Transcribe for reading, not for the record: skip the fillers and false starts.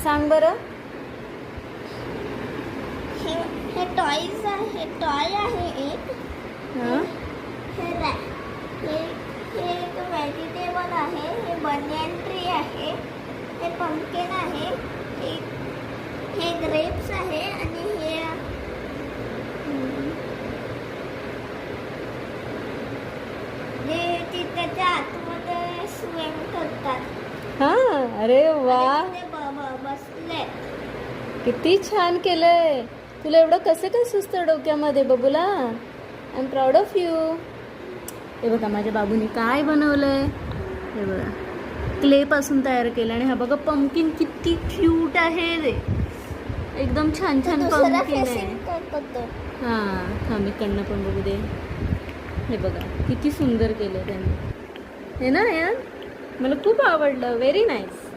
सांग बरं. हे टॉयज आहे, टॉय आहे एक. हां हे एक व्हेजिटेबल आहे. हे बनियन ट्री आहे. हे पंपकिन आहे. हे ग्रेप्स आहे आणि हे त्याच्या आतमध्ये स्विम करतात. हां. अरे वा, बसले. किती छान केलंय. तुला एवढं कसं काय सुचतं डोक्यामध्ये बबूला. I am proud of you. हे बघा माझ्या बाबूने काय बनवलंय. हे बघा क्ले पासून तयार केलं आणि हा बघा पंपकिन किती क्यूट आहे रे. एकदम छान छान पंपकिन आहे. हां मी कडनं पण बघू दे. हे बघा किती सुंदर केलं त्यांनी. हे ना यार मला खूप आवडलं. Very nice.